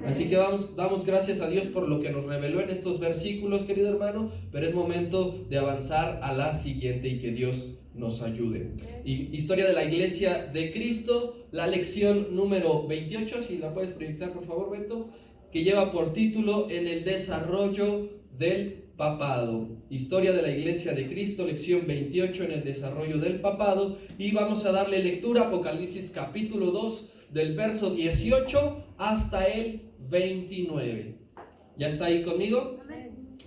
Así que damos gracias a Dios por lo que nos reveló en estos versículos, querido hermano, pero es momento de avanzar a la siguiente y que Dios nos ayude. Historia de la Iglesia de Cristo, la lección número 28, si la puedes proyectar por favor, Beto, que lleva por título En el desarrollo del papado. Historia de la Iglesia de Cristo, lección 28, en el desarrollo del papado, y vamos a darle lectura a Apocalipsis capítulo 2, del verso 18 hasta el 29. ¿Ya está ahí conmigo?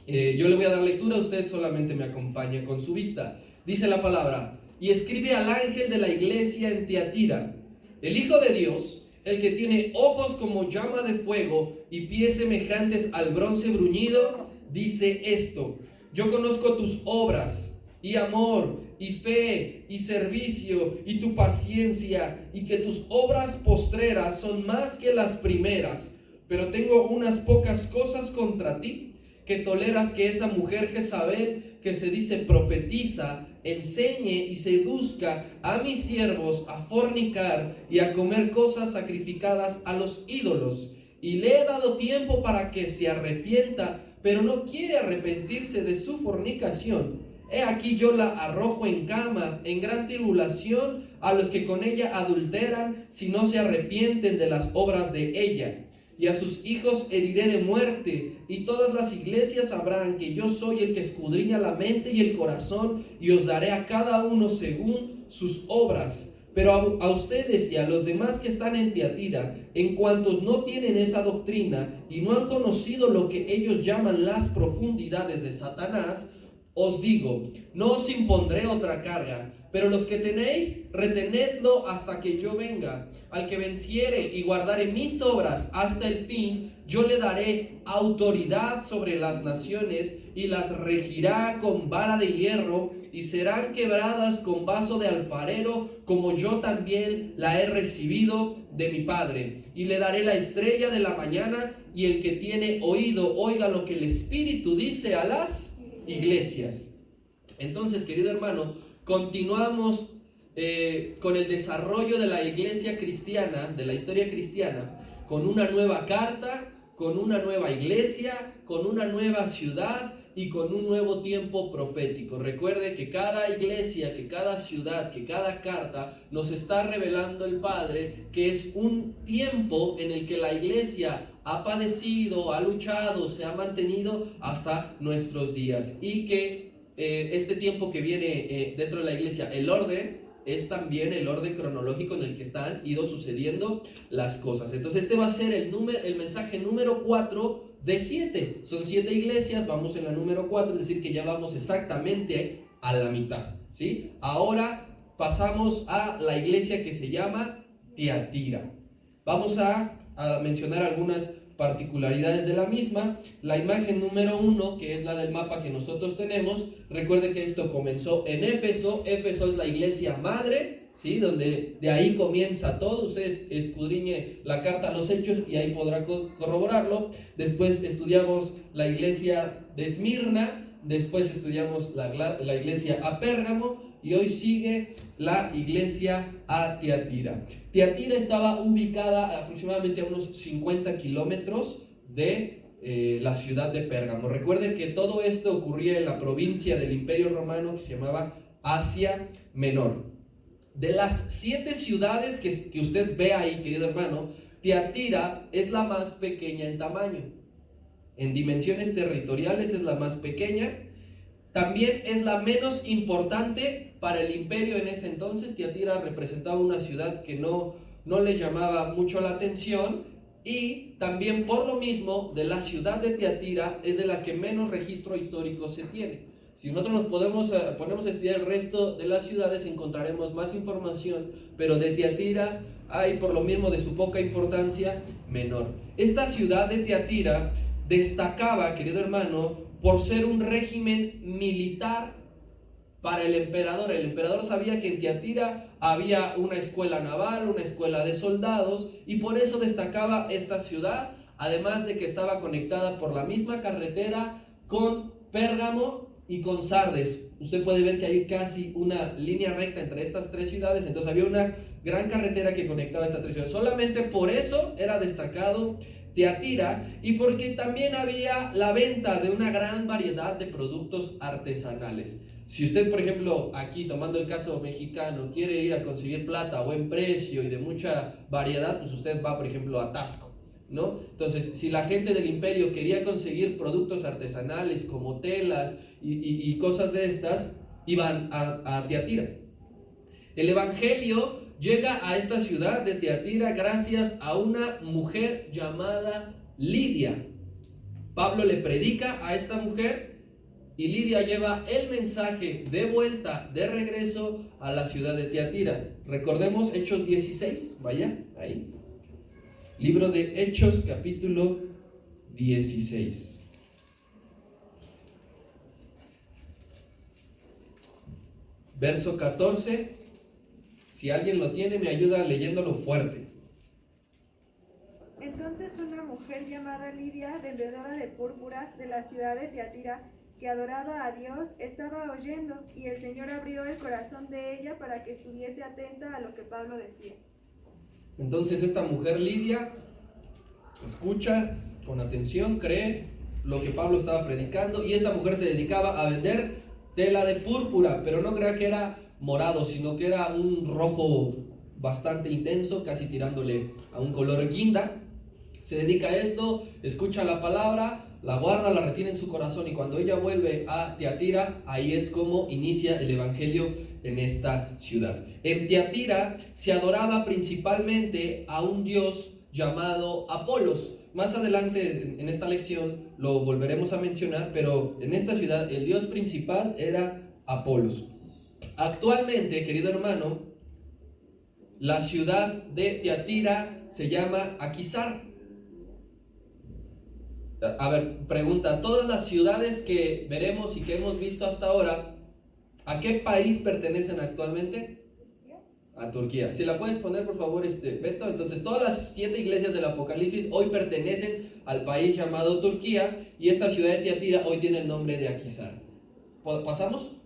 Yo le voy a dar lectura, usted solamente me acompaña con su vista. Dice la palabra: y escribe al ángel de la iglesia en Tiatira, el Hijo de Dios, el que tiene ojos como llama de fuego y pies semejantes al bronce bruñido, dice esto: yo conozco tus obras y amor y fe y servicio y tu paciencia, y que tus obras postreras son más que las primeras, pero tengo unas pocas cosas contra ti, que toleras que esa mujer Jezabel, que se dice profetiza, enseñe y seduzca a mis siervos a fornicar y a comer cosas sacrificadas a los ídolos, y le he dado tiempo para que se arrepienta, pero no quiere arrepentirse de su fornicación. He aquí yo la arrojo en cama, en gran tribulación, a los que con ella adulteran, si no se arrepienten de las obras de ella. Y a sus hijos heriré de muerte, y todas las iglesias sabrán que yo soy el que escudriña la mente y el corazón, y os daré a cada uno según sus obras. Pero a ustedes y a los demás que están en Tiatira, en cuantos no tienen esa doctrina y no han conocido lo que ellos llaman las profundidades de Satanás, os digo, no os impondré otra carga, pero los que tenéis, retenedlo hasta que yo venga. Al que venciere y guardare mis obras hasta el fin, yo le daré autoridad sobre las naciones y las regirá con vara de hierro, y serán quebradas con vaso de alfarero, como yo también la he recibido de mi Padre. Y le daré la estrella de la mañana, y el que tiene oído, oiga lo que el Espíritu dice a las iglesias. Entonces, querido hermano, continuamos con el desarrollo de la iglesia cristiana, de la historia cristiana, con una nueva carta, con una nueva iglesia, con una nueva ciudad y con un nuevo tiempo profético. Recuerde que cada iglesia, que cada ciudad, que cada carta nos está revelando el Padre que es un tiempo en el que la iglesia ha padecido, ha luchado, se ha mantenido hasta nuestros días, y que este tiempo que viene dentro de la iglesia, el orden es también el orden cronológico en el que están ido sucediendo las cosas. Entonces este va a ser el mensaje número 4 de 7. Son 7 iglesias, vamos en la número 4, es decir que ya vamos exactamente a la mitad, ¿sí? Ahora pasamos a la iglesia que se llama Tiatira. Vamos a mencionar algunas particularidades de la misma. La imagen número 1, que es la del mapa que nosotros tenemos, recuerde que esto comenzó en Éfeso. Éfeso es la iglesia madre, ¿sí? Donde de ahí comienza todo. Usted escudriñe la carta a los Hechos y ahí podrá corroborarlo. Después estudiamos la iglesia de Esmirna, después estudiamos la iglesia a Pérgamo, y hoy sigue la iglesia a Tiatira. Tiatira estaba ubicada aproximadamente a unos 50 kilómetros de la ciudad de Pérgamo. Recuerden que todo esto ocurría en la provincia del Imperio Romano que se llamaba Asia Menor. De las 7 ciudades que usted ve ahí, querido hermano, Tiatira es la más pequeña en tamaño. En dimensiones territoriales es la más pequeña. También es la menos importante para el imperio en ese entonces. Tiatira representaba una ciudad que no le llamaba mucho la atención, y también por lo mismo de la ciudad de Tiatira es de la que menos registro histórico se tiene. Si nosotros nos ponemos a estudiar el resto de las ciudades, encontraremos más información, pero de Tiatira hay, por lo mismo de su poca importancia, menor. Esta ciudad de Tiatira destacaba, querido hermano, por ser un régimen militar para el emperador. El emperador sabía que en Tiatira había una escuela naval, una escuela de soldados, y por eso destacaba esta ciudad, además de que estaba conectada por la misma carretera con Pérgamo y con Sardes. Usted puede ver que hay casi una línea recta entre estas 3 ciudades, entonces había una gran carretera que conectaba estas 3 ciudades. Solamente por eso era destacado Tiatira, y porque también había la venta de una gran variedad de productos artesanales. Si usted, por ejemplo, aquí tomando el caso mexicano, quiere ir a conseguir plata a buen precio y de mucha variedad, pues usted va, por ejemplo, a Tasco, ¿no? Entonces, si la gente del imperio quería conseguir productos artesanales como telas y cosas de estas, iban a Tiatira. El evangelio llega a esta ciudad de Tiatira gracias a una mujer llamada Lidia. Pablo le predica a esta mujer y Lidia lleva el mensaje de vuelta, de regreso a la ciudad de Tiatira. Recordemos Hechos 16, vaya, ahí. Libro de Hechos, capítulo 16. Verso 14. Si alguien lo tiene, me ayuda leyéndolo fuerte. Entonces una mujer llamada Lidia, vendedora de púrpura de la ciudad de Tiatira, que adoraba a Dios, estaba oyendo, y el Señor abrió el corazón de ella para que estuviese atenta a lo que Pablo decía. Entonces esta mujer Lidia escucha con atención, cree lo que Pablo estaba predicando, y esta mujer se dedicaba a vender tela de púrpura, pero no crea que era morado, sino que era un rojo bastante intenso, casi tirándole a un color guinda. Se dedica a esto, escucha la palabra, la guarda, la retiene en su corazón, y cuando ella vuelve a Tiatira, ahí es como inicia el evangelio en esta ciudad. En Tiatira se adoraba principalmente a un dios llamado Apolos. Más adelante en esta lección lo volveremos a mencionar, pero en esta ciudad el dios principal era Apolos. Actualmente, querido hermano, la ciudad de Tiatira se llama Akhisar. A ver, pregunta, todas las ciudades que veremos y que hemos visto hasta ahora, ¿a qué país pertenecen actualmente? A Turquía. Si la puedes poner, por favor, Beto. Entonces, todas las 7 iglesias del Apocalipsis hoy pertenecen al país llamado Turquía, y esta ciudad de Tiatira hoy tiene el nombre de Akhisar. ¿Pasamos?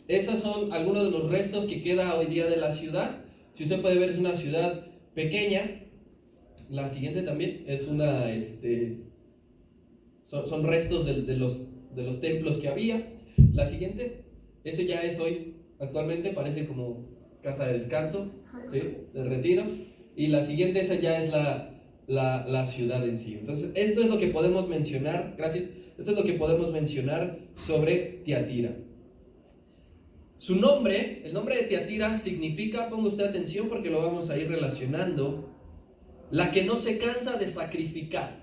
Esos son algunos de los restos que queda hoy día de la ciudad. Si usted puede ver, es una ciudad pequeña. La siguiente también es una, son restos de los templos que había. La siguiente, ese ya es hoy, actualmente parece como casa de descanso, ¿sí? De retiro. Y la siguiente, esa ya es la ciudad en sí. Entonces, esto es lo que podemos mencionar, gracias, esto es lo que podemos mencionar sobre Tiatira. Su nombre, el nombre de Tiatira significa, ponga usted atención porque lo vamos a ir relacionando, la que no se cansa de sacrificar.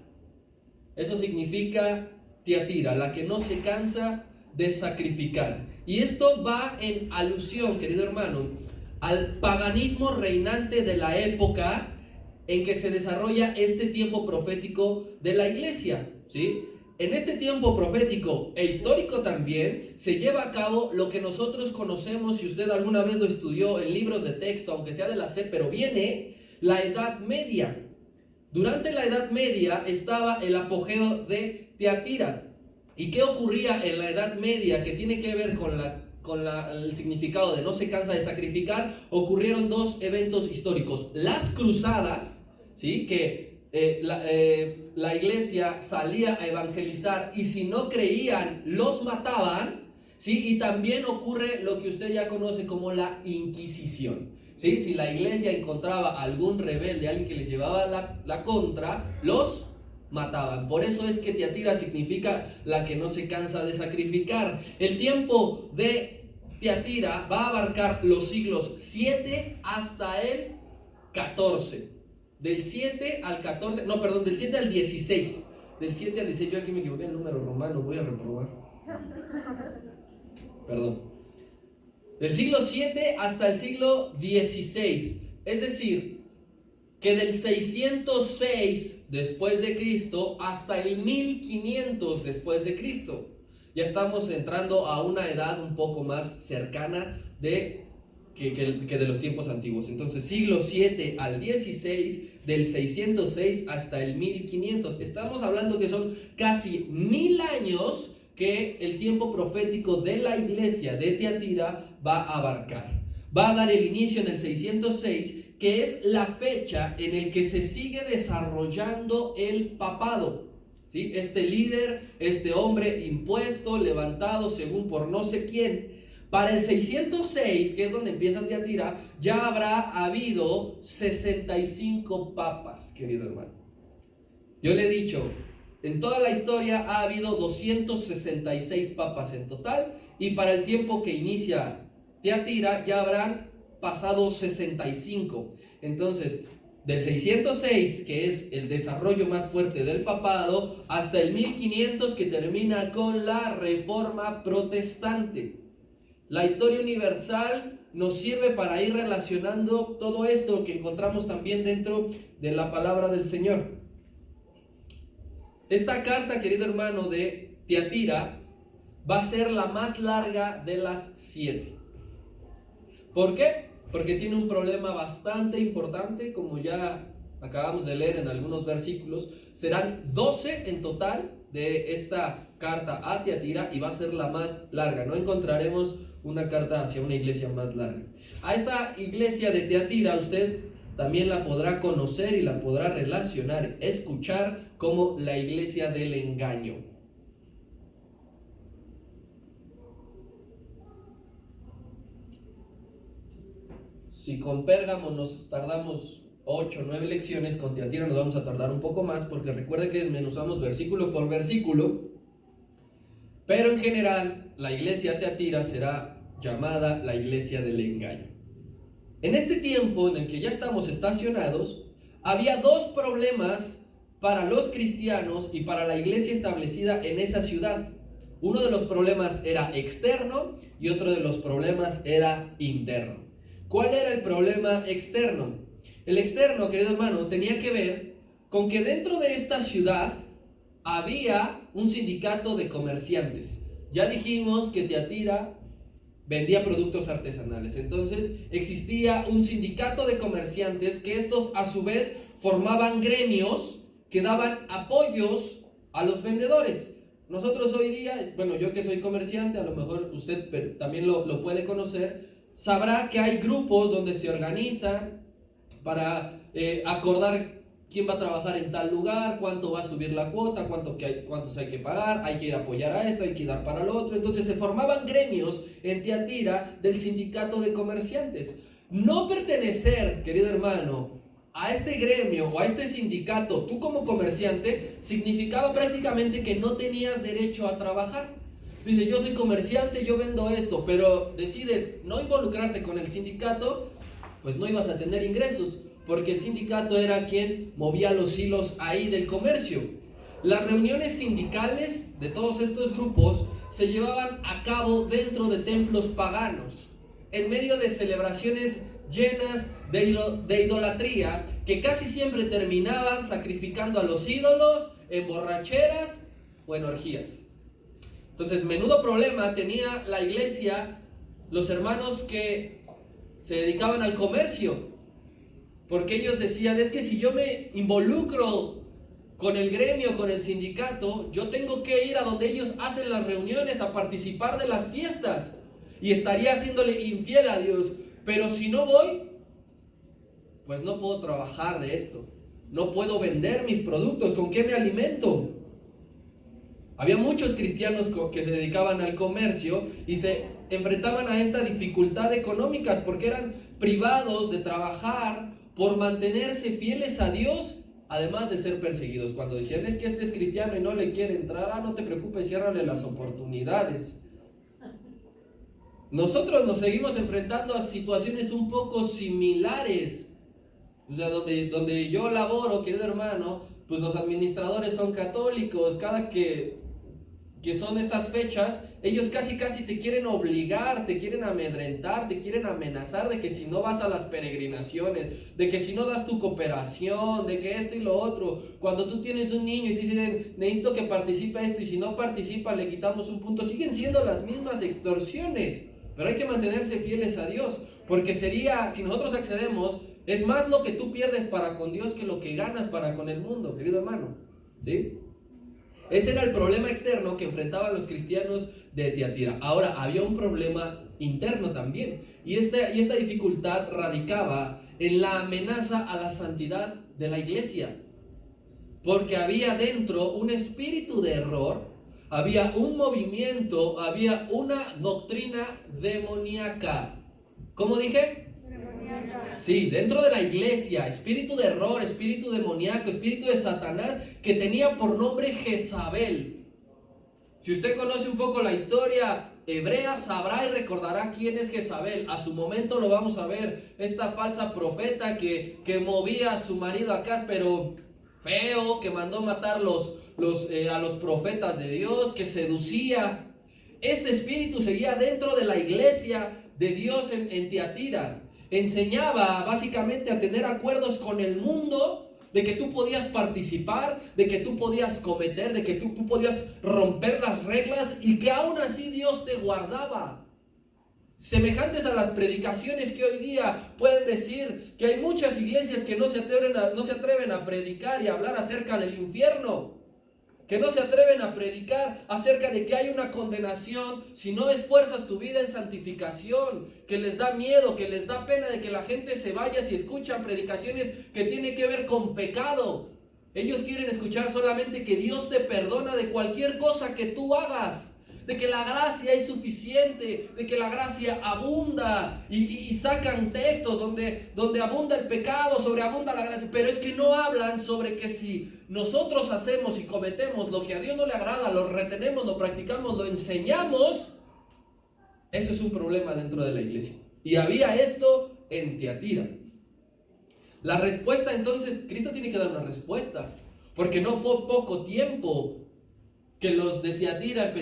Eso significa Tiatira, la que no se cansa de sacrificar. Y esto va en alusión, querido hermano, al paganismo reinante de la época en que se desarrolla este tiempo profético de la iglesia, ¿sí? En este tiempo profético e histórico también se lleva a cabo lo que nosotros conocemos, si usted alguna vez lo estudió en libros de texto, aunque sea de la SEP, pero viene la Edad Media. Durante la Edad Media estaba el apogeo de Tiatira. ¿Y qué ocurría en la Edad Media que tiene que ver con el significado de no se cansa de sacrificar? Ocurrieron 2 eventos históricos. Las cruzadas, ¿sí? Que la iglesia salía a evangelizar y si no creían los mataban, ¿sí? Y también ocurre lo que usted ya conoce como la Inquisición, ¿sí? Si la iglesia encontraba algún rebelde, alguien que les llevaba la contra, los mataban. Por eso es que Tiatira significa la que no se cansa de sacrificar. El tiempo de Tiatira va a abarcar los siglos 7 hasta el 14. Del 7 al 14, no, perdón, del 7 al 16. Del 7 al 16, yo aquí me equivoqué en el número romano, voy a reprobar. Perdón. Del siglo 7 hasta el siglo 16. Es decir, que del 606 después de Cristo hasta el 1500 después de Cristo. Ya estamos entrando a una edad un poco más cercana que de los tiempos antiguos. Entonces, siglo 7 al 16, del 606 hasta el 1500. Estamos hablando que son casi 1000 años que el tiempo profético de la iglesia de Tiatira va a abarcar. Va a dar el inicio en el 606 que es la fecha en el que se sigue desarrollando el papado. ¿Sí? Este líder, este hombre impuesto, levantado según por no sé quién. Para el 606, que es donde empieza Tiatira, ya habrá habido 65 papas, querido hermano. Yo le he dicho, en toda la historia ha habido 266 papas en total, y para el tiempo que inicia Tiatira ya habrán pasado 65. Entonces, del 606, que es el desarrollo más fuerte del papado, hasta el 1500, que termina con la Reforma Protestante. La historia universal nos sirve para ir relacionando todo esto que encontramos también dentro de la palabra del Señor. Esta carta, querido hermano, de Tiatira va a ser la más larga de las 7. ¿Por qué? Porque tiene un problema bastante importante, como ya acabamos de leer en algunos versículos. Serán 12 en total de esta carta a Tiatira y va a ser la más larga. No encontraremos una carta hacia una iglesia más larga. A esta iglesia de Tiatira usted también la podrá conocer y la podrá relacionar, escuchar como la iglesia del engaño. Si con Pérgamo nos tardamos 8 o 9 lecciones, con Tiatira nos vamos a tardar un poco más, porque recuerde que desmenuzamos versículo por versículo. Pero en general, la iglesia de Tiatira será llamada la iglesia del engaño. En este tiempo en el que ya estamos estacionados, había dos problemas para los cristianos y para la iglesia establecida en esa ciudad. Uno de los problemas era externo y otro de los problemas era interno. ¿Cuál era el problema externo? El externo, querido hermano, tenía que ver con que dentro de esta ciudad había un sindicato de comerciantes. Ya dijimos que Tiatira vendía productos artesanales. Entonces existía un sindicato de comerciantes que estos a su vez formaban gremios que daban apoyos a los vendedores. Nosotros hoy día, bueno, yo que soy comerciante, a lo mejor usted también lo puede conocer, sabrá que hay grupos donde se organizan para acordar quién va a trabajar en tal lugar, cuánto va a subir la cuota, cuántos hay que pagar, hay que ir a apoyar a esto, hay que dar para lo otro. Entonces se formaban gremios en Tiatira del sindicato de comerciantes. No pertenecer, querido hermano, a este gremio o a este sindicato, tú como comerciante, significaba prácticamente que no tenías derecho a trabajar. Dice, yo soy comerciante, yo vendo esto, pero decides no involucrarte con el sindicato, pues no ibas a tener ingresos, porque el sindicato era quien movía los hilos ahí del comercio. Las reuniones sindicales de todos estos grupos se llevaban a cabo dentro de templos paganos, en medio de celebraciones llenas de idolatría, que casi siempre terminaban sacrificando a los ídolos en borracheras o en orgías. Entonces, menudo problema tenía la iglesia, los hermanos que se dedicaban al comercio, porque ellos decían, es que si yo me involucro con el gremio, con el sindicato, yo tengo que ir a donde ellos hacen las reuniones, a participar de las fiestas, y estaría haciéndole infiel a Dios. Pero si no voy, pues no puedo trabajar de esto, no puedo vender mis productos, ¿con qué me alimento? Había muchos cristianos que se dedicaban al comercio y se enfrentaban a esta dificultad económica porque eran privados de trabajar por mantenerse fieles a Dios, además de ser perseguidos. Cuando decían, es que este es cristiano y no le quiere entrar, no te preocupes, ciérrale las oportunidades. Nosotros nos seguimos enfrentando a situaciones un poco similares. O sea, donde yo laboro, querido hermano, pues los administradores son católicos. Cada que son esas fechas, ellos casi te quieren obligar, te quieren amedrentar, te quieren amenazar de que si no vas a las peregrinaciones, de que si no das tu cooperación, de que esto y lo otro. Cuando tú tienes un niño y te dicen, necesito que participe esto, y si no participa le quitamos un punto. Siguen siendo las mismas extorsiones, pero hay que mantenerse fieles a Dios, porque sería, si nosotros accedemos, es más lo que tú pierdes para con Dios que lo que ganas para con el mundo, querido hermano, ¿sí? Ese era el problema externo que enfrentaban los cristianos de Tiatira. Ahora, había un problema interno también. Y esta dificultad radicaba en la amenaza a la santidad de la iglesia. Porque había dentro un espíritu de error, había un movimiento, había una doctrina demoníaca. ¿Cómo dije? Demoníaca. Sí, dentro de la iglesia, espíritu de error, espíritu demoníaco, espíritu de Satanás, que tenía por nombre Jezabel. Si usted conoce un poco la historia hebrea, sabrá y recordará quién es Jezabel. A su momento lo vamos a ver, esta falsa profeta que movía a su marido acá, pero feo, que mandó matar a los profetas de Dios, que seducía. Este espíritu seguía dentro de la iglesia de Dios en Tiatira. Enseñaba básicamente a tener acuerdos con el mundo, de que tú podías participar, de que tú podías cometer, de que tú podías romper las reglas y que aún así Dios te guardaba. Semejantes a las predicaciones que hoy día pueden decir que hay muchas iglesias que no se atreven a predicar y hablar acerca del infierno, que no se atreven a predicar acerca de que hay una condenación si no esfuerzas tu vida en santificación, que les da miedo, que les da pena de que la gente se vaya si escuchan predicaciones que tienen que ver con pecado. Ellos quieren escuchar solamente que Dios te perdona de cualquier cosa que tú hagas, de que la gracia es suficiente, de que la gracia abunda, y sacan textos donde abunda el pecado, sobreabunda la gracia, pero es que no hablan sobre que si nosotros hacemos y cometemos lo que a Dios no le agrada, lo retenemos, lo practicamos, lo enseñamos, eso es un problema dentro de la iglesia. Y había esto en Tiatira. La respuesta entonces, Cristo tiene que dar una respuesta, porque no fue poco tiempo que los de Tiatira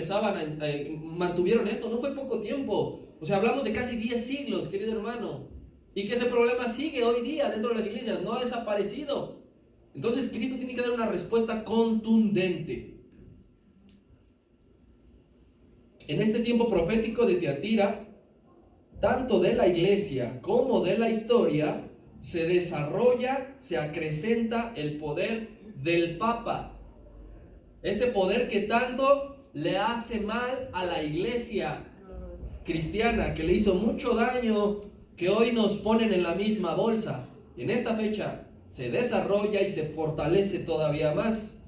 mantuvieron esto, no fue poco tiempo. O sea, hablamos de casi 10 siglos, querido hermano. Y que ese problema sigue hoy día dentro de las iglesias, no ha desaparecido. Entonces Cristo tiene que dar una respuesta contundente. En este tiempo profético de Tiatira, tanto de la iglesia como de la historia, se desarrolla, se acrecenta el poder del Papa. Ese poder que tanto le hace mal a la iglesia cristiana, que le hizo mucho daño, que hoy nos ponen en la misma bolsa. Y en esta fecha se desarrolla y se fortalece todavía más.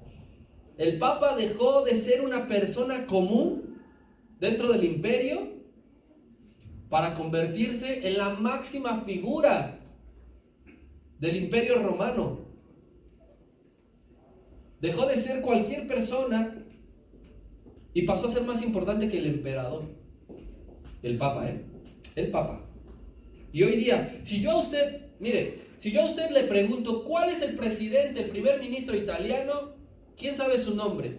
El Papa dejó de ser una persona común dentro del imperio para convertirse en la máxima figura del imperio romano. Dejó de ser cualquier persona y pasó a ser más importante que el emperador. El Papa, El Papa. Y hoy día, si yo a usted le pregunto cuál es el presidente, el primer ministro italiano, ¿quién sabe su nombre?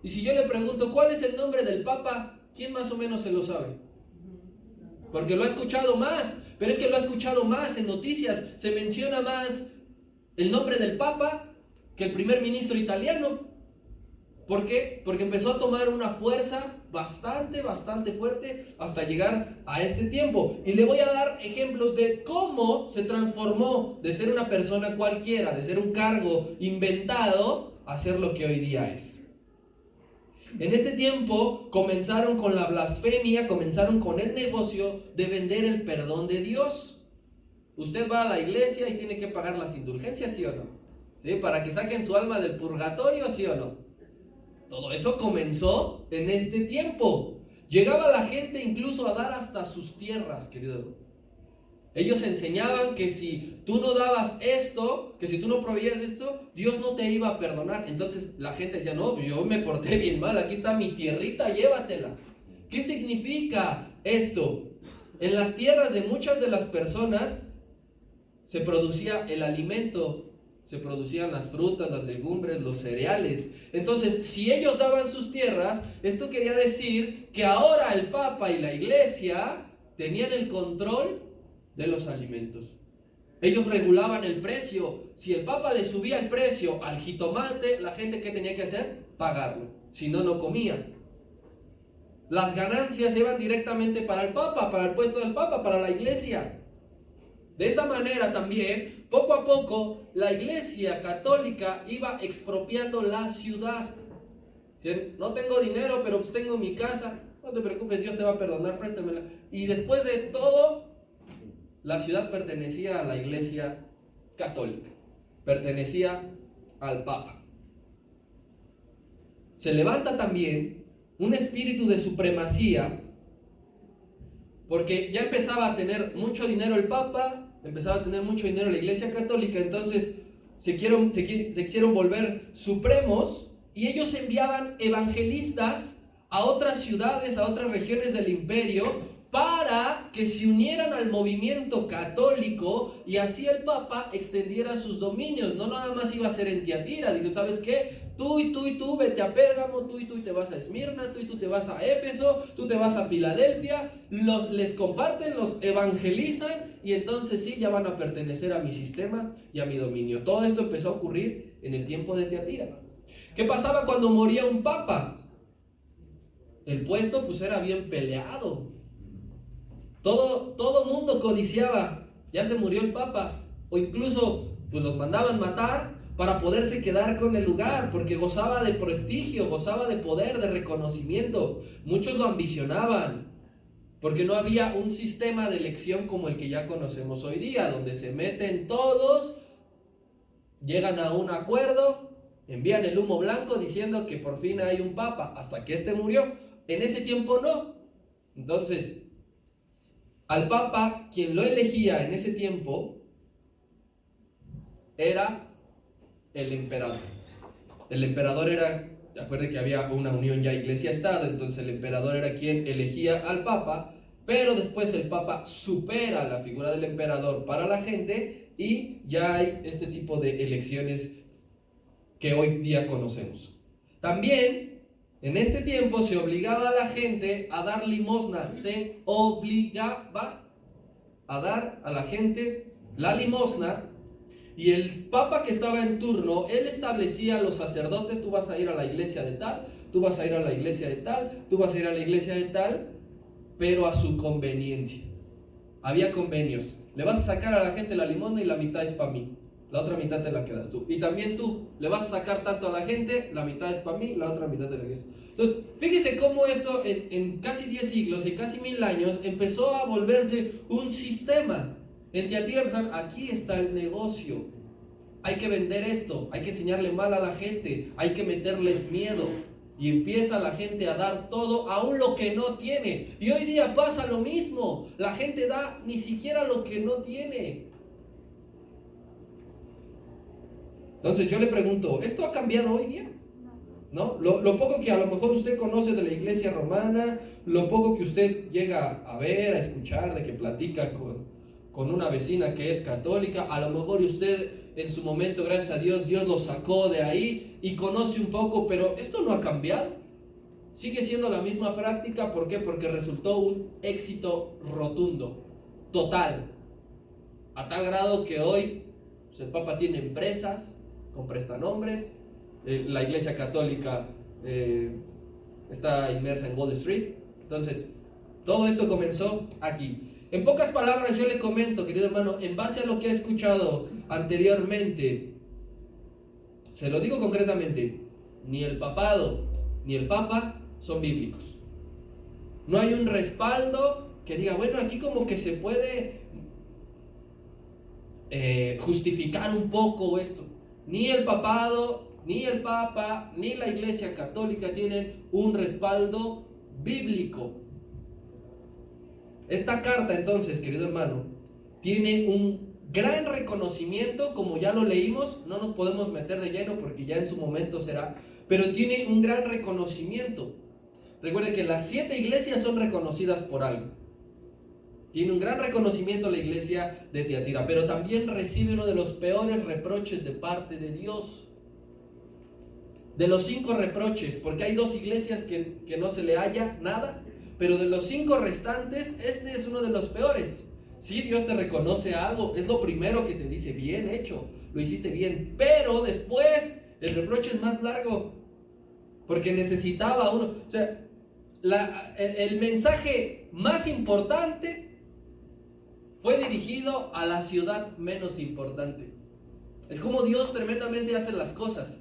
Y si yo le pregunto cuál es el nombre del Papa, ¿quién más o menos se lo sabe? Porque lo ha escuchado más, pero es que lo ha escuchado más en noticias, se menciona más el nombre del Papa que el primer ministro italiano. ¿Por qué? Porque empezó a tomar una fuerza bastante fuerte hasta llegar a este tiempo. Y le voy a dar ejemplos de cómo se transformó de ser una persona cualquiera, de ser un cargo inventado, a ser lo que hoy día es. En este tiempo comenzaron con la blasfemia, comenzaron con el negocio de vender el perdón de Dios. Usted va a la iglesia y tiene que pagar las indulgencias, ¿sí o no? ¿Sí? Para que saquen su alma del purgatorio, ¿sí o no? Todo eso comenzó en este tiempo. Llegaba la gente incluso a dar hasta sus tierras, querido. Ellos enseñaban que si tú no dabas esto, que si tú no proveías esto, Dios no te iba a perdonar. Entonces la gente decía, no, yo me porté bien mal, aquí está mi tierrita, llévatela. ¿Qué significa esto? En las tierras de muchas de las personas se producía el alimento, se producían las frutas, las legumbres, los cereales. Entonces, si ellos daban sus tierras, esto quería decir que ahora el Papa y la Iglesia tenían el control de los alimentos. Ellos regulaban el precio. Si el Papa le subía el precio al jitomate, la gente, ¿qué tenía que hacer? Pagarlo. Si no, no comía. Las ganancias iban directamente para el Papa, para el puesto del Papa, para la Iglesia. De esa manera también, poco a poco, la Iglesia católica iba expropiando la ciudad. No tengo dinero, pero pues tengo mi casa. No te preocupes, Dios te va a perdonar, préstamela. Y después de todo, la ciudad pertenecía a la iglesia católica, pertenecía al Papa. Se levanta también un espíritu de supremacía, porque ya empezaba a tener mucho dinero el Papa, empezaba a tener mucho dinero la iglesia católica, entonces se quisieron volver supremos, y ellos enviaban evangelistas a otras ciudades, a otras regiones del imperio, para que se unieran al movimiento católico, y así el Papa extendiera sus dominios. No nada más iba a ser en Tiatira. Dice, ¿sabes qué? Tú y tú y tú vete a Pérgamo, tú y tú te vas a Esmirna, tú y tú te vas a Éfeso, tú te vas a Filadelfia. Les comparten, los evangelizan, y entonces sí, ya van a pertenecer a mi sistema y a mi dominio. Todo esto empezó a ocurrir en el tiempo de Tiatira. ¿Qué pasaba cuando moría un papa? El puesto pues era bien peleado. Todo mundo codiciaba, ya se murió el papa, o incluso pues los mandaban matar para poderse quedar con el lugar, porque gozaba de prestigio, gozaba de poder, de reconocimiento. Muchos lo ambicionaban, porque no había un sistema de elección como el que ya conocemos hoy día, donde se meten todos, llegan a un acuerdo, envían el humo blanco diciendo que por fin hay un papa, hasta que este murió. En ese tiempo no. Entonces, al papa, quien lo elegía en ese tiempo, era el emperador. El emperador era, acuérdense que había una unión ya iglesia-estado, entonces el emperador era quien elegía al papa, pero después el papa supera la figura del emperador para la gente, y ya hay este tipo de elecciones que hoy día conocemos. También en este tiempo se obligaba a la gente a dar limosna, se obligaba a dar a la gente la limosna, y el papa que estaba en turno, él establecía a los sacerdotes: tú vas a ir a la iglesia de tal, tú vas a ir a la iglesia de tal, tú vas a ir a la iglesia de tal, pero a su conveniencia. Había convenios: le vas a sacar a la gente la limosna y la mitad es para mí, la otra mitad te la quedas tú. Y también tú le vas a sacar tanto a la gente, la mitad es para mí, la otra mitad te la quedas tú. Entonces, fíjese cómo esto en casi 10 siglos, en casi 1000 años, empezó a volverse un sistema. En Tiatira empezaron: aquí está el negocio, hay que vender esto, hay que enseñarle mal a la gente, hay que meterles miedo. Y empieza la gente a dar todo, aún lo que no tiene. Y hoy día pasa lo mismo, la gente da ni siquiera lo que no tiene. Entonces yo le pregunto, ¿esto ha cambiado hoy día? ¿No? Lo poco que a lo mejor usted conoce de la iglesia romana, lo poco que usted llega a ver, a escuchar, de que platica con una vecina que es católica, a lo mejor usted en su momento, gracias a Dios, Dios lo sacó de ahí y conoce un poco, pero esto no ha cambiado. Sigue siendo la misma práctica. ¿Por qué? Porque resultó un éxito rotundo, total, a tal grado que hoy pues, el Papa tiene empresas con prestanombres. La iglesia católica está inmersa en Wall Street. Entonces, todo esto comenzó aquí. En pocas palabras yo le comento, querido hermano, en base a lo que he escuchado anteriormente, se lo digo concretamente: ni el papado ni el papa son bíblicos. No hay un respaldo que diga, bueno, aquí como que se puede justificar un poco esto. Ni el papado, ni el papa, ni la iglesia católica tienen un respaldo bíblico. Esta carta, entonces, querido hermano, tiene un gran reconocimiento, como ya lo leímos. No nos podemos meter de lleno porque ya en su momento será, pero tiene un gran reconocimiento. Recuerde que las 7 iglesias son reconocidas por algo. Tiene un gran reconocimiento la iglesia de Tiatira, pero también recibe uno de los peores reproches de parte de Dios. De los 5 reproches, porque hay 2 iglesias que no se le halla nada, pero de los 5 restantes, este es uno de los peores. Sí, Dios te reconoce algo, es lo primero que te dice: bien hecho, lo hiciste bien, pero después el reproche es más largo, porque necesitaba uno. O sea, el mensaje más importante fue dirigido a la ciudad menos importante. Es como Dios tremendamente hace las cosas.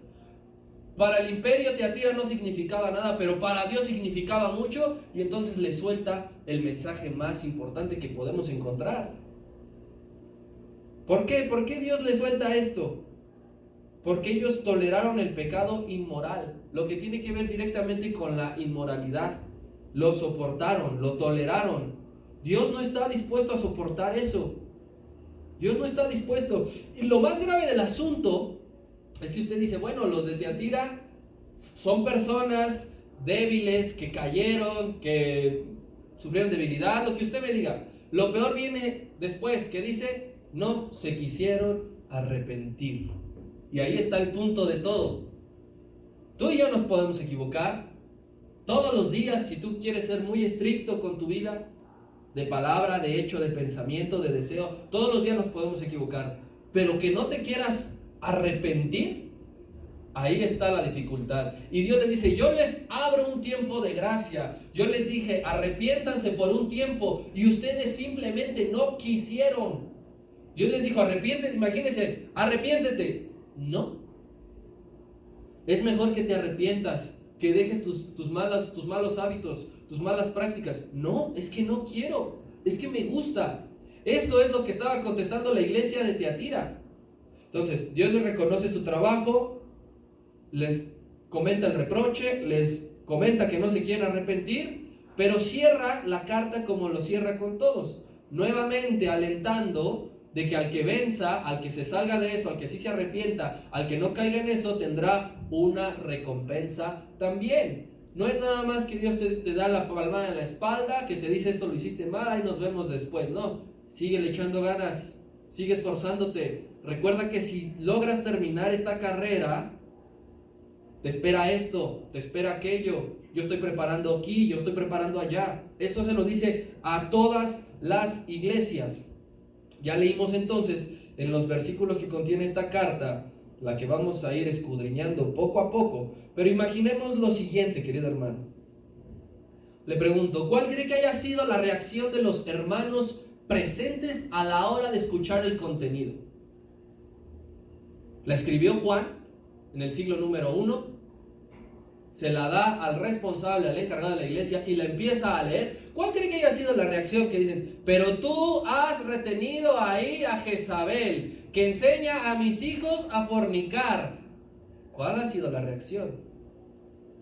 Para el imperio Tiatira no significaba nada, pero para Dios significaba mucho, y entonces le suelta el mensaje más importante que podemos encontrar. ¿Por qué? ¿Por qué Dios le suelta esto? Porque ellos toleraron el pecado inmoral, lo que tiene que ver directamente con la inmoralidad. Lo soportaron, lo toleraron. Dios no está dispuesto a soportar eso. Dios no está dispuesto. Y lo más grave del asunto es que usted dice, bueno, los de Tiatira son personas débiles, que cayeron, que sufrieron debilidad, lo que usted me diga. Lo peor viene después, que dice, no se quisieron arrepentir. Y ahí está el punto de todo. Tú y yo nos podemos equivocar todos los días. Si tú quieres ser muy estricto con tu vida, de palabra, de hecho, de pensamiento, de deseo, todos los días nos podemos equivocar. Pero que no te quieras arrepentir, ahí está la dificultad. Y Dios les dice, yo les abro un tiempo de gracia. Yo les dije, arrepiéntanse por un tiempo. Y ustedes simplemente no quisieron. Dios les dijo, arrepiéntete, imagínense, arrepiéntete. No. Es mejor que te arrepientas, que dejes tus malos hábitos, tus malas prácticas. No, es que no quiero, es que me gusta. Esto es lo que estaba contestando la iglesia de Tiatira. Entonces, Dios les reconoce su trabajo, les comenta el reproche, les comenta que no se quieren arrepentir, pero cierra la carta como lo cierra con todos, nuevamente alentando de que al que venza, al que se salga de eso, al que sí se arrepienta, al que no caiga en eso, tendrá una recompensa también. No es nada más que Dios te da la palmada en la espalda, que te dice esto lo hiciste mal y nos vemos después. No, sigue echando ganas, sigue esforzándote. Recuerda que si logras terminar esta carrera, te espera esto, te espera aquello. Yo estoy preparando aquí, yo estoy preparando allá. Eso se lo dice a todas las iglesias. Ya leímos entonces en los versículos que contiene esta carta, la que vamos a ir escudriñando poco a poco. Pero imaginemos lo siguiente, querido hermano. Le pregunto, ¿cuál cree que haya sido la reacción de los hermanos presentes a la hora de escuchar el contenido? La escribió Juan en el siglo número 1. Se la da al responsable, al encargado de la iglesia, y la empieza a leer. ¿Cuál cree que haya sido la reacción? Que dicen, pero tú has retenido ahí a Jezabel, que enseña a mis hijos a fornicar. ¿Cuál ha sido la reacción?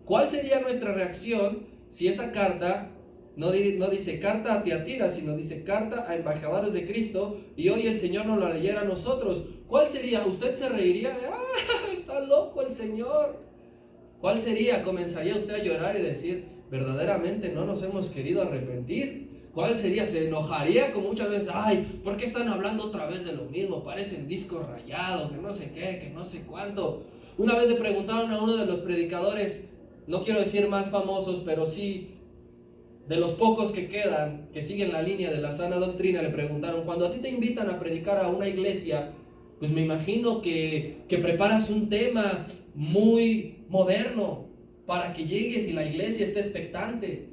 ¿Cuál sería nuestra reacción si esa carta no dice carta a Tiatira, sino dice carta a embajadores de Cristo, y hoy el Señor nos la leyera a nosotros? ¿Cuál sería? ¿Usted se reiría de, está loco el Señor? ¿Cuál sería? ¿Comenzaría usted a llorar y decir, verdaderamente no nos hemos querido arrepentir? ¿Cuál sería? ¿Se enojaría como muchas veces? Ay, ¿por qué están hablando otra vez de lo mismo? Parecen discos rayados, que no sé qué, que no sé cuánto. Una vez le preguntaron a uno de los predicadores, no quiero decir más famosos, pero sí de los pocos que quedan, que siguen la línea de la sana doctrina, le preguntaron, cuando a ti te invitan a predicar a una iglesia, pues me imagino que preparas un tema muy moderno para que llegues y la iglesia esté expectante.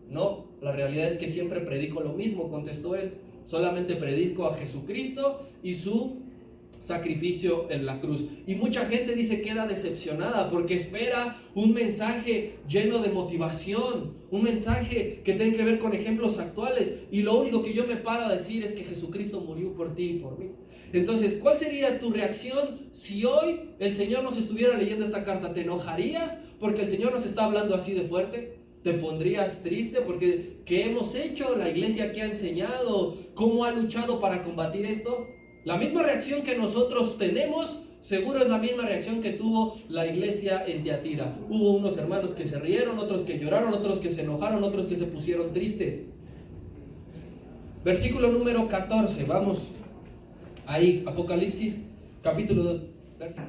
No, la realidad es que siempre predico lo mismo, contestó él. Solamente predico a Jesucristo y su sacrificio en la cruz. Y mucha gente dice queda decepcionada porque espera un mensaje lleno de motivación, un mensaje que tenga que ver con ejemplos actuales, y lo único que yo me paro a decir es que Jesucristo murió por ti y por mí. Entonces, ¿cuál sería tu reacción si hoy el Señor nos estuviera leyendo esta carta? ¿Te enojarías porque el Señor nos está hablando así de fuerte? ¿Te pondrías triste porque qué hemos hecho? La iglesia que ha enseñado, ¿cómo ha luchado para combatir esto? La misma reacción que nosotros tenemos, seguro es la misma reacción que tuvo la iglesia en Tiatira. Hubo unos hermanos que se rieron, otros que lloraron, otros que se enojaron, otros que se pusieron tristes. Versículo número 14, vamos ahí, Apocalipsis, capítulo 2.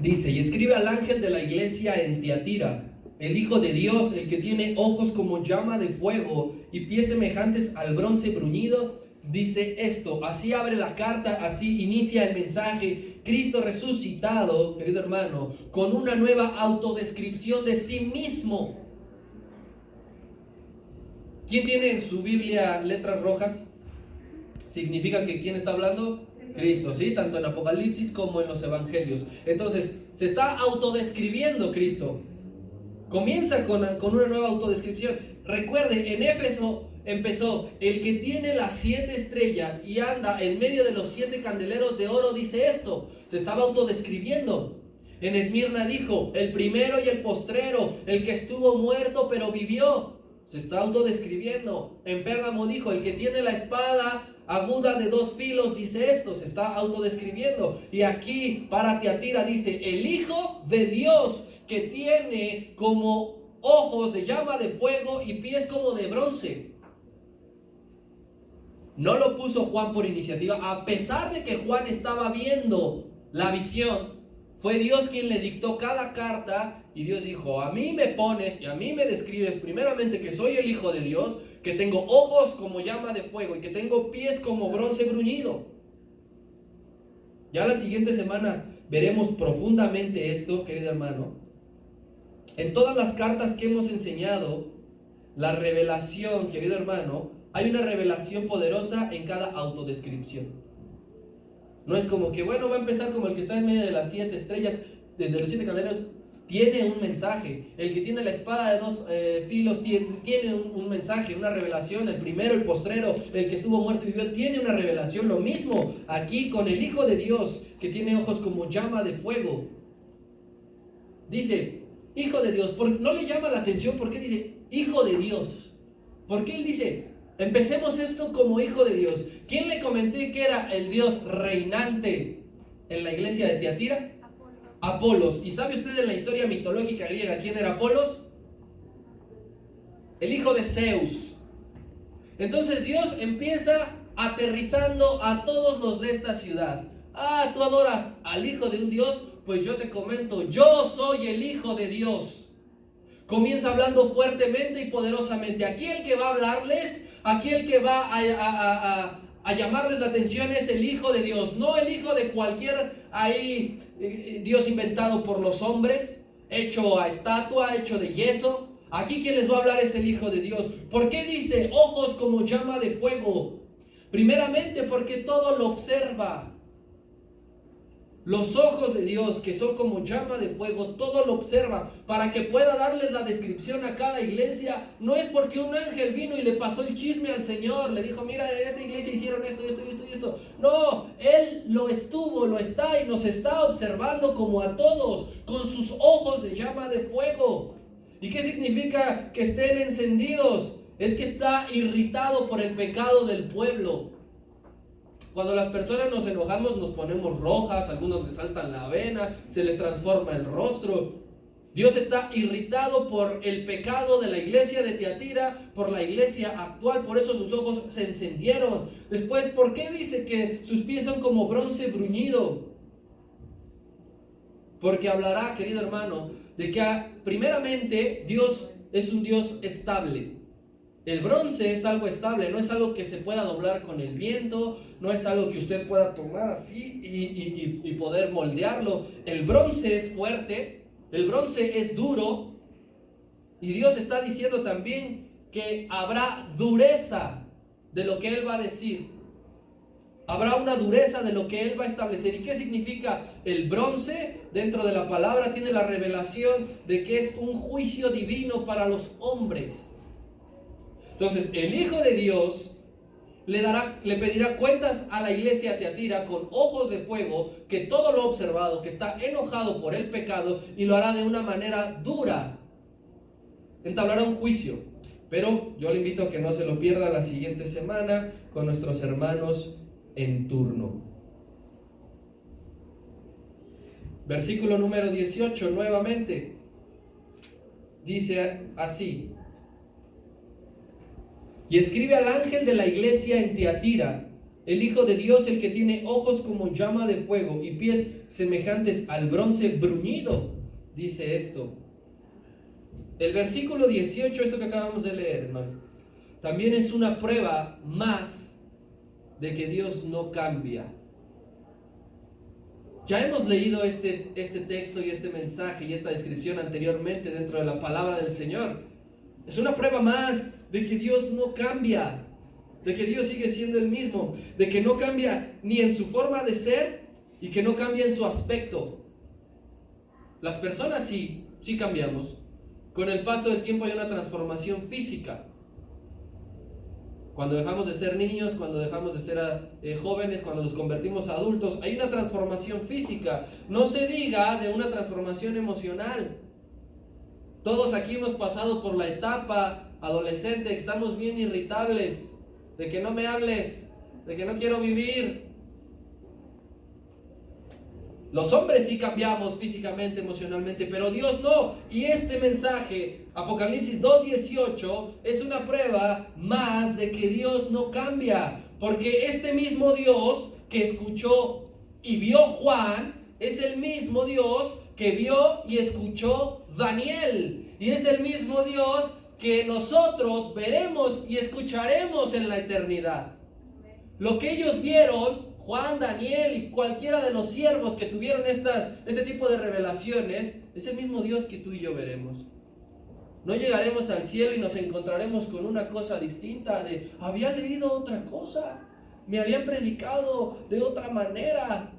Dice, y escribe al ángel de la iglesia en Tiatira, el Hijo de Dios, el que tiene ojos como llama de fuego y pies semejantes al bronce bruñido, dice esto. Así abre la carta, así inicia el mensaje. Cristo resucitado, querido hermano, con una nueva autodescripción de sí mismo. ¿Quién tiene en su Biblia letras rojas? Significa que ¿quién está hablando? Cristo, ¿sí? Tanto en Apocalipsis como en los Evangelios. Entonces, se está autodescribiendo Cristo. Comienza con una nueva autodescripción. Recuerde, en Éfeso empezó, el que tiene las 7 estrellas y anda en medio de los 7 candeleros de oro dice esto. Se estaba autodescribiendo. En Esmirna dijo, el primero y el postrero, el que estuvo muerto pero vivió. Se está autodescribiendo. En Pérgamo dijo, el que tiene la espada aguda de 2 filos dice esto. Se está autodescribiendo. Y aquí para Tiatira dice, el Hijo de Dios que tiene como ojos de llama de fuego y pies como de bronce. No lo puso Juan por iniciativa, a pesar de que Juan estaba viendo la visión. Fue Dios quien le dictó cada carta y Dios dijo, a mí me pones y a mí me describes primeramente que soy el Hijo de Dios, que tengo ojos como llama de fuego y que tengo pies como bronce bruñido. Ya la siguiente semana veremos profundamente esto, querido hermano. En todas las cartas que hemos enseñado, la revelación, querido hermano, hay una revelación poderosa en cada autodescripción. No es como que, bueno, va a empezar como el que está en medio de las 7 estrellas, de los 7 candeleros, tiene un mensaje. El que tiene la espada de 2 filos tiene un mensaje, una revelación. El primero, el postrero, el que estuvo muerto y vivió, tiene una revelación. Lo mismo aquí con el Hijo de Dios, que tiene ojos como llama de fuego. Dice, Hijo de Dios. ¿No le llama la atención por qué dice Hijo de Dios? ¿Por qué él dice, empecemos esto como Hijo de Dios? ¿Quién le comenté que era el Dios reinante en la iglesia de Tiatira? Apolos. ¿Y sabe usted en la historia mitológica griega quién era Apolos? El hijo de Zeus. Entonces Dios empieza aterrizando a todos los de esta ciudad. Ah, tú adoras al hijo de un Dios, pues yo te comento, yo soy el Hijo de Dios. Comienza hablando fuertemente y poderosamente. Aquí el que va a hablarles, aquí el que va a llamarles la atención es el Hijo de Dios, no el hijo de cualquier Dios inventado por los hombres, hecho a estatua, hecho de yeso. Aquí quien les va a hablar es el Hijo de Dios. ¿Por qué dice ojos como llama de fuego? Primeramente porque todo lo observa. Los ojos de Dios, que son como llama de fuego, todo lo observa para que pueda darles la descripción a cada iglesia. No es porque un ángel vino y le pasó el chisme al Señor, le dijo, mira, en esta iglesia hicieron esto, esto, esto y esto. No, Él lo estuvo, lo está y nos está observando como a todos, con sus ojos de llama de fuego. ¿Y qué significa que estén encendidos? Es que está irritado por el pecado del pueblo. Cuando las personas nos enojamos nos ponemos rojas, algunos les saltan la vena, se les transforma el rostro. Dios está irritado por el pecado de la iglesia de Tiatira, por la iglesia actual, por eso sus ojos se encendieron. Después, ¿por qué dice que sus pies son como bronce bruñido? Porque hablará, querido hermano, de que primeramente Dios es un Dios estable. El bronce es algo estable, no es algo que se pueda doblar con el viento, no es algo que usted pueda tomar así y poder moldearlo. El bronce es fuerte, el bronce es duro, y Dios está diciendo también que habrá dureza de lo que Él va a decir. Habrá una dureza de lo que Él va a establecer. ¿Y qué significa el bronce? Dentro de la palabra tiene la revelación de que es un juicio divino para los hombres. Entonces, el Hijo de Dios le pedirá cuentas a la iglesia de Tiatira con ojos de fuego, que todo lo ha observado, que está enojado por el pecado y lo hará de una manera dura. Entablará un juicio. Pero yo le invito a que no se lo pierda la siguiente semana con nuestros hermanos en turno. Versículo número 18 nuevamente. Dice así. Y escribe al ángel de la iglesia en Tiatira, el Hijo de Dios, el que tiene ojos como llama de fuego y pies semejantes al bronce bruñido, dice esto. El versículo 18, esto que acabamos de leer, hermano, también es una prueba más de que Dios no cambia. Ya hemos leído este texto y este mensaje y esta descripción anteriormente dentro de la palabra del Señor. Es una prueba más de que Dios no cambia, de que Dios sigue siendo el mismo, de que no cambia ni en su forma de ser y que no cambia en su aspecto. Las personas sí cambiamos. Con el paso del tiempo hay una transformación física. Cuando dejamos de ser niños, cuando dejamos de ser jóvenes, cuando nos convertimos a adultos, hay una transformación física. No se diga de una transformación emocional. Todos aquí hemos pasado por la etapa adolescente, estamos bien irritables, de que no me hables, de que no quiero vivir. Los hombres sí cambiamos físicamente, emocionalmente, pero Dios no. Y este mensaje, Apocalipsis 2:18, es una prueba más de que Dios no cambia. Porque este mismo Dios que escuchó y vio Juan, es el mismo Dios que vio y escuchó Daniel. Y es el mismo Dios que nosotros veremos y escucharemos en la eternidad. Lo que ellos vieron, Juan, Daniel y cualquiera de los siervos que tuvieron este tipo de revelaciones, es el mismo Dios que tú y yo veremos. No llegaremos al cielo y nos encontraremos con una cosa distinta de, había leído otra cosa, me habían predicado de otra manera.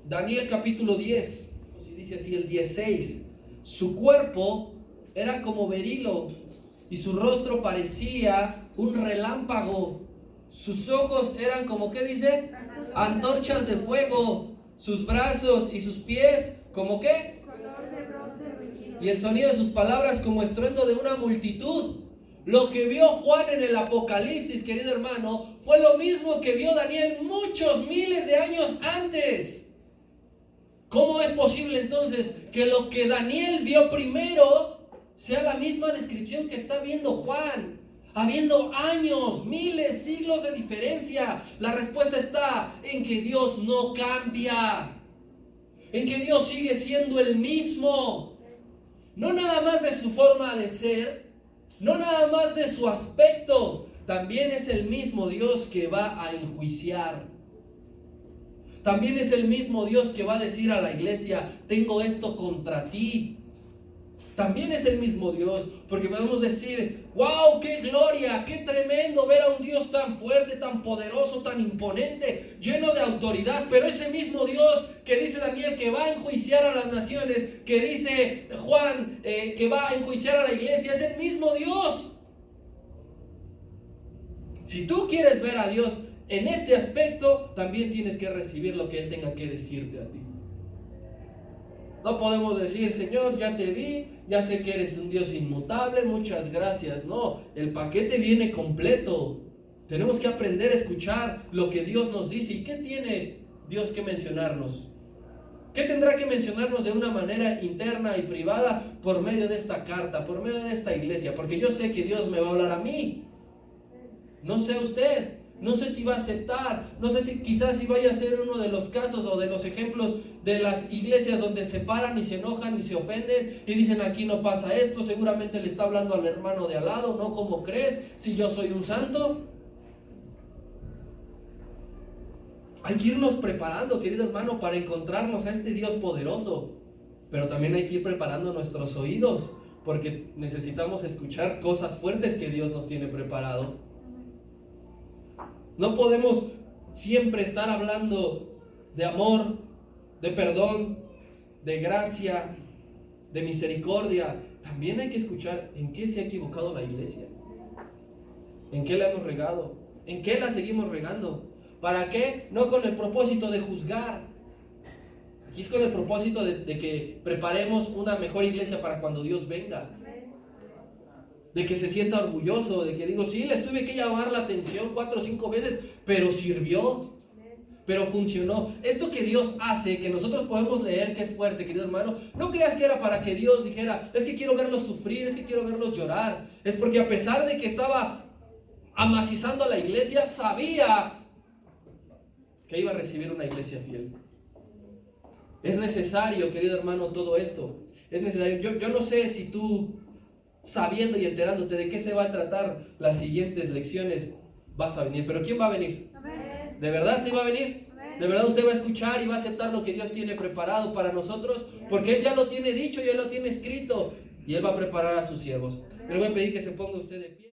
Daniel capítulo 10, dice así el 16, su cuerpo era como berilo y su rostro parecía un relámpago. Sus ojos eran como, ¿qué dice? Antorchas de fuego. Sus brazos y sus pies, ¿como qué? Y el sonido de sus palabras como estruendo de una multitud. Lo que vio Juan en el Apocalipsis, querido hermano, fue lo mismo que vio Daniel muchos miles de años antes. ¿Cómo es posible entonces que lo que Daniel vio primero sea la misma descripción que está viendo Juan? Habiendo años, miles, siglos de diferencia. La respuesta está en que Dios no cambia. En que Dios sigue siendo el mismo. No nada más de su forma de ser, no nada más de su aspecto. También es el mismo Dios que va a enjuiciar. También es el mismo Dios que va a decir a la iglesia, tengo esto contra ti. También es el mismo Dios, porque podemos decir, wow, qué gloria, qué tremendo ver a un Dios tan fuerte, tan poderoso, tan imponente, lleno de autoridad. Pero ese mismo Dios que dice Daniel que va a enjuiciar a las naciones, que dice Juan que va a enjuiciar a la iglesia, es el mismo Dios. Si tú quieres ver a Dios en este aspecto, también tienes que recibir lo que Él tenga que decirte a ti. No podemos decir, Señor, ya te vi, ya sé que eres un Dios inmutable, muchas gracias. No, el paquete viene completo. Tenemos que aprender a escuchar lo que Dios nos dice. ¿Y qué tiene Dios que mencionarnos? ¿Qué tendrá que mencionarnos de una manera interna y privada por medio de esta carta, por medio de esta iglesia? Porque yo sé que Dios me va a hablar a mí. No sé usted. No sé si va a aceptar, no sé si quizás si vaya a ser uno de los casos o de los ejemplos de las iglesias donde se paran y se enojan y se ofenden y dicen aquí no pasa esto, seguramente le está hablando al hermano de al lado, ¿no? ¿Cómo crees? Si yo soy un santo. Hay que irnos preparando, querido hermano, para encontrarnos a este Dios poderoso, pero también hay que ir preparando nuestros oídos, porque necesitamos escuchar cosas fuertes que Dios nos tiene preparados. No podemos siempre estar hablando de amor, de perdón, de gracia, de misericordia. También hay que escuchar en qué se ha equivocado la iglesia, en qué la hemos regado, en qué la seguimos regando. ¿Para qué? No con el propósito de juzgar. Aquí es con el propósito de que preparemos una mejor iglesia para cuando Dios venga. De que se sienta orgulloso, de que digo, sí, les tuve que llamar la atención 4 o 5 veces, pero sirvió, pero funcionó. Esto que Dios hace, que nosotros podemos leer, que es fuerte, querido hermano, no creas que era para que Dios dijera, es que quiero verlos sufrir, es que quiero verlos llorar. Es porque a pesar de que estaba amacizando a la iglesia, sabía que iba a recibir una iglesia fiel. Es necesario, querido hermano, todo esto. Es necesario. Yo no sé si tú, sabiendo y enterándote de qué se va a tratar las siguientes lecciones, vas a venir. Pero ¿quién va a venir? Amén. ¿De verdad sí va a venir? Amén. ¿De verdad usted va a escuchar y va a aceptar lo que Dios tiene preparado para nosotros? Porque Él ya lo tiene dicho y Él lo tiene escrito. Y Él va a preparar a sus siervos. Le voy a pedir que se ponga usted de pie.